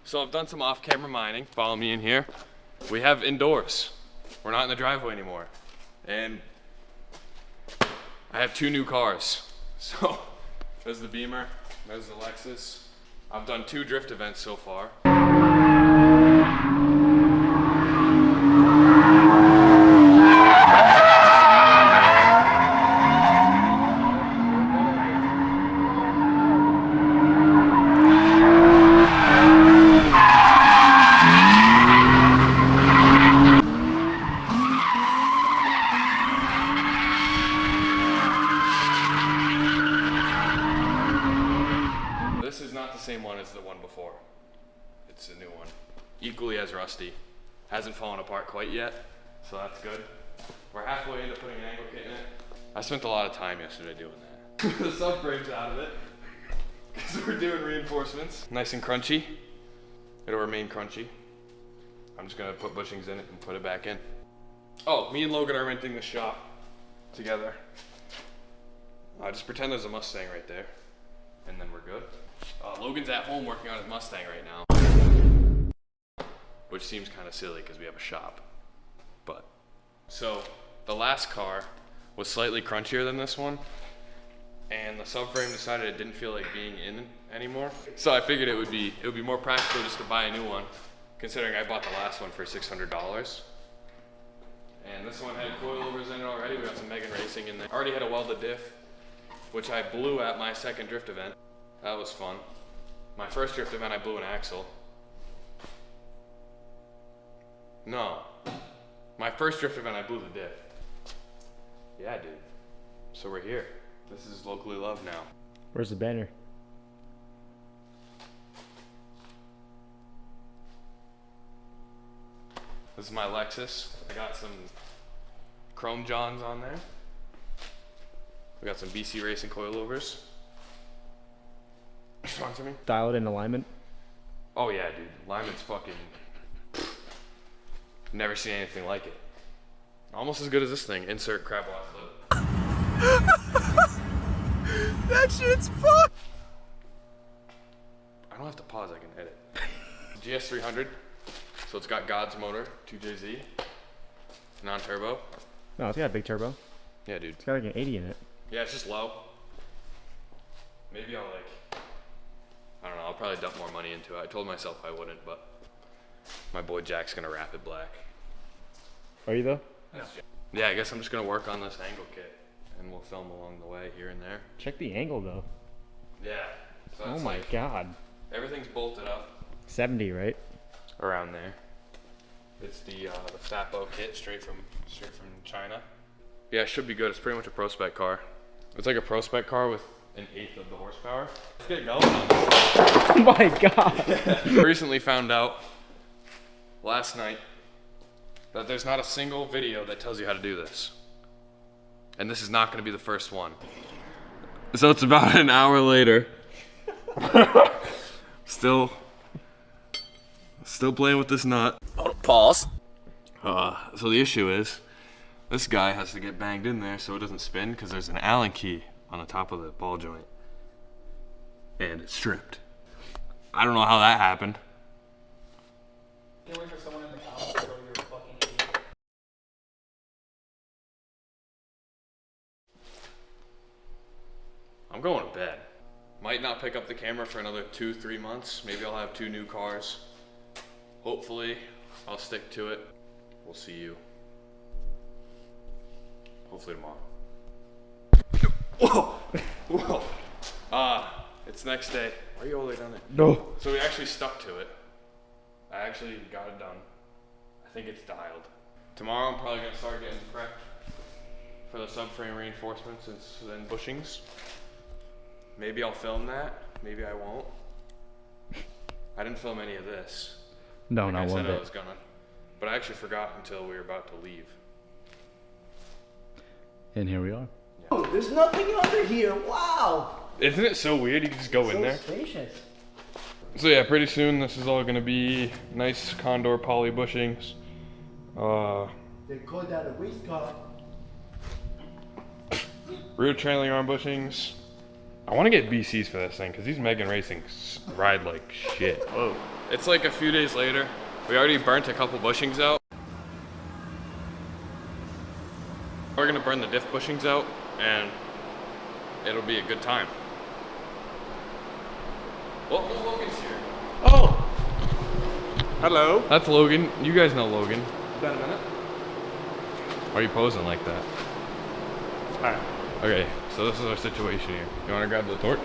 So I've done some off-camera mining. Follow me in here. We have indoors. We're not in the driveway anymore. And I have 2 new cars. So there's the Beamer, there's the Lexus. I've done 2 drift events so far. This is not the same one as the one before. It's a new one. Equally as rusty. Hasn't fallen apart quite yet, so that's good. We're halfway into putting an angle kit in it. I spent a lot of time yesterday doing that. The subframe's out of it, because we're doing reinforcements. Nice and crunchy. It'll remain crunchy. I'm just gonna put bushings in it and put it back in. Oh, me and Logan are renting the shop together. Just pretend there's a Mustang right there, and then we're good. Logan's at home working on his Mustang right now, which seems kind of silly because we have a shop. But so the last car was slightly crunchier than this one, and the subframe decided it didn't feel like being in anymore. So I figured it would be more practical just to buy a new one, considering I bought the last one for $600. And this one had coilovers in it already. We got some Megan Racing in there. Already had a welded diff, which I blew at my second drift event. That was fun. My first drift event, I blew an axle. No. My first drift event, I blew the diff. Yeah, dude. So we're here. This is locally loved now. Where's the banner? This is my Lexus. I got some Chrome Johns on there. We got some BC Racing coilovers. Sponsor me? Dial it in alignment. Oh yeah, dude. Alignment's fucking... Never seen anything like it. Almost as good as this thing. Insert crab walk clip. That shit's fucked! I don't have to pause, I can edit. GS300. So it's got God's motor, 2JZ. Non-turbo. No, it's got a big turbo. Yeah, dude. It's got like an 80 in it. Yeah, it's just low. Maybe I'll I don't know, I'll probably dump more money into it. I told myself I wouldn't, but my boy Jack's gonna wrap it black. Are you though? Yeah, I guess I'm just gonna work on this angle kit, and we'll film along the way here and there. Check the angle though. Yeah. So Oh my god. Everything's bolted up 70, right? around there. It's the Fapo kit straight from China. Yeah, it should be good. It's pretty much a pro spec car. It's like a pro spec car with 1/8 of the horsepower. Let's get going on this. Oh my god. I recently found out last night that there's not a single video that tells you how to do this. And this is not going to be the first one. So it's about an hour later. Still playing with this nut. Pause. So the issue is, this guy has to get banged in there so it doesn't spin because there's an Allen key on the top of the ball joint. And it's stripped. I don't know how that happened. Can't wait for someone in the comments to go, you're a fucking idiot. I'm going to bed. Might not pick up the camera for another 2-3 months. Maybe I'll have 2 new cars. Hopefully, I'll stick to it. We'll see you. Hopefully tomorrow. Whoa! Whoa! It's next day. Why are you all the way down there? No. So we actually stuck to it. I actually got it done. I think it's dialed. Tomorrow I'm probably gonna start getting prepped for the subframe reinforcements and bushings. Maybe I'll film that. Maybe I won't. I didn't film any of this. No, like not I one said I bit. was gonna. But I actually forgot until we were about to leave. And here we are. Oh, there's nothing under here. Wow. Isn't it so weird? You can just go in there. Spacious. So yeah, pretty soon this is all gonna be nice Condor poly bushings. They call that a waist car. Rear trailing arm bushings. I want to get BCs for this thing because these Megan Racings ride like shit. Whoa. It's like a few days later. We already burnt a couple bushings out. We're gonna burn the diff bushings out and it'll be a good time. Oh, Logan's here. Oh! Hello. That's Logan. You guys know Logan. Been a minute. Why are you posing like that? Alright. Okay, so this is our situation here. You wanna grab the torch?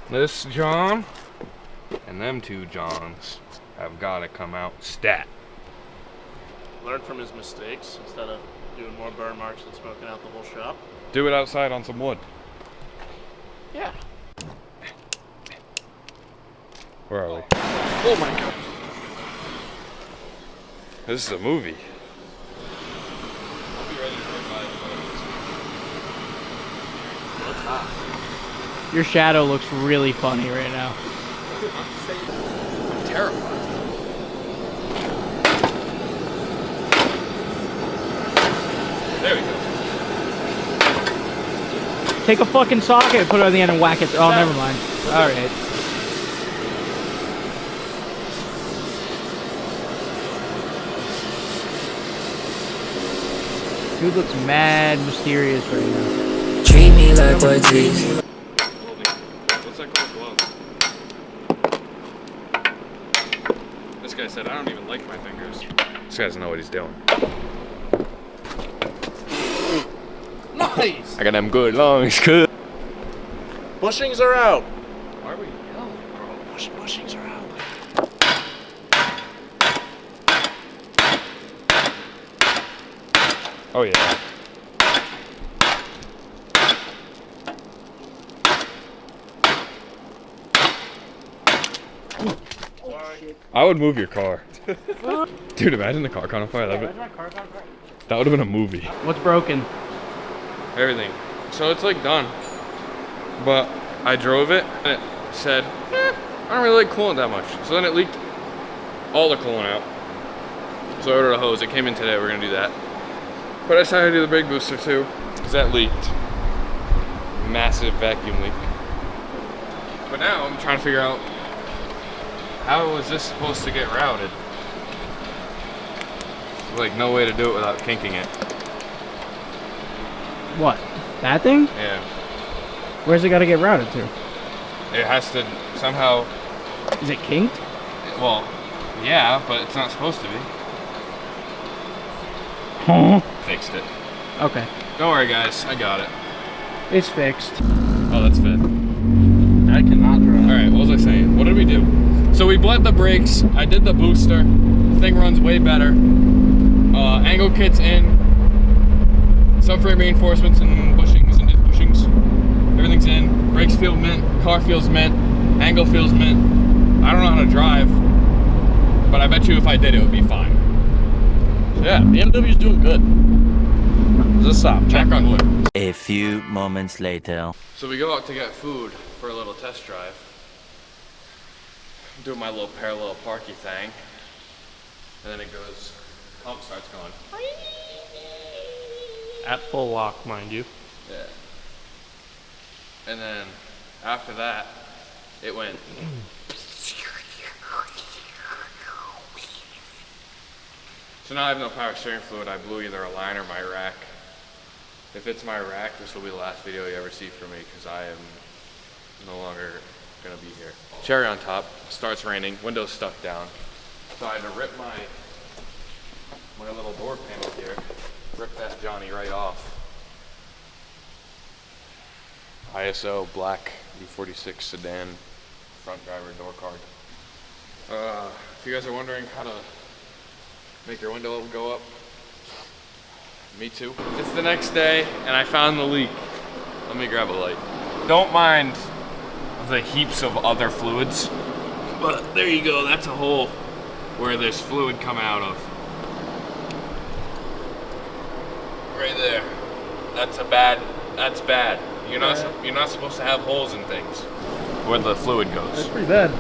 This John, and them two Johns have gotta come out stat. Learn from his mistakes instead of doing more burn marks and smoking out the whole shop. Do it outside on some wood. Yeah. Where are we? Oh my god. This is a movie. I'll be ready to revive. It's hot. Your shadow looks really funny right now. I'm terrified. There we go. Take a fucking socket and put it on the end and whack it. Oh, never mind. All right. Dude looks mad mysterious right now. Treat me like what Jesus. What's that called? Glove. This guy said, I don't even like my fingers. This guy doesn't know what he's doing. Nice! I got them good lungs, good. Bushings are out. Why are we yelling, bro? Bushings are out. Oh yeah. I would move your car. Dude, imagine the car caught on fire. That would have been a movie. What's broken? Everything. So it's like done. But I drove it and it said, I don't really like coolant that much. So then it leaked all the coolant out. So I ordered a hose. It came in today. We're gonna do that. But I decided to do the brake booster too, because that leaked. Massive vacuum leak. But now I'm trying to figure out, how was this supposed to get routed? There's like no way to do it without kinking it. What? That thing? Yeah. Where's it got to get routed to? It has to somehow, Is it kinked? well, yeah, but it's not supposed to be. Huh? Fixed it. Okay. Don't worry guys, I got it. It's fixed. Oh, that's fit. I cannot drive. Alright, what was I saying? What did we do? So we bled the brakes, I did the booster, the thing runs way better. Angle kit's in, subframe reinforcements and bushings and diff bushings. Everything's in, brakes feel mint, car feels mint, angle feels mint. I don't know how to drive, but I bet you if I did it would be fine. Yeah, BMW's doing good. Just stop. Check on wood. A few moments later. So we go out to get food for a little test drive. I'm doing my little parallel parky thing. And then it goes, pump starts going. At full lock, mind you. Yeah. And then after that, it went. So now I have no power steering fluid. I blew either a line or my rack. If it's my rack, this will be the last video you ever see from me because I am no longer gonna be here. Cherry on top, starts raining, windows stuck down. So I had to rip my little door panel here, rip that Johnny right off. ISO black E46 sedan, front driver door card. If you guys are wondering how to make your window go up, me too. It's the next day and I found the leak. Let me grab a light. Don't mind the heaps of other fluids, but there you go, that's a hole where there's fluid come out of. Right there. That's bad. You're not supposed to have holes in things where the fluid goes. Pretty bad.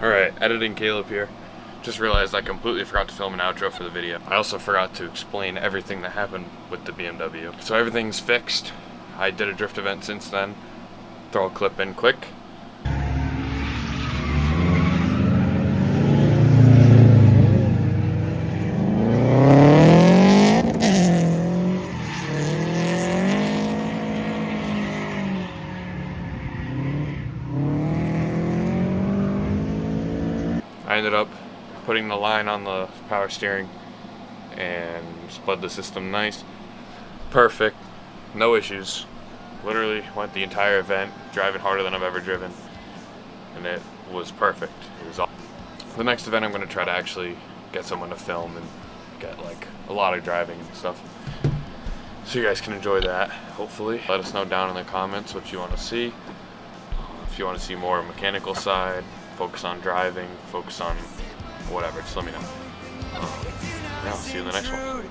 Alright, editing Caleb here. Just realized I completely forgot to film an outro for the video. I also forgot to explain everything that happened with the BMW. So everything's fixed. I did a drift event since then. Throw a clip in quick. I ended up putting the line on the power steering and spud the system nice. Perfect, no issues. Literally went the entire event driving harder than I've ever driven, and it was perfect. It was awesome. The next event I'm going to try to actually get someone to film and get like a lot of driving and stuff, so you guys can enjoy that, hopefully. Let us know down in the comments what you want to see. If you want to see more mechanical side, focus on driving, focus on whatever, just let me know. Yeah, I'll see you in the next one.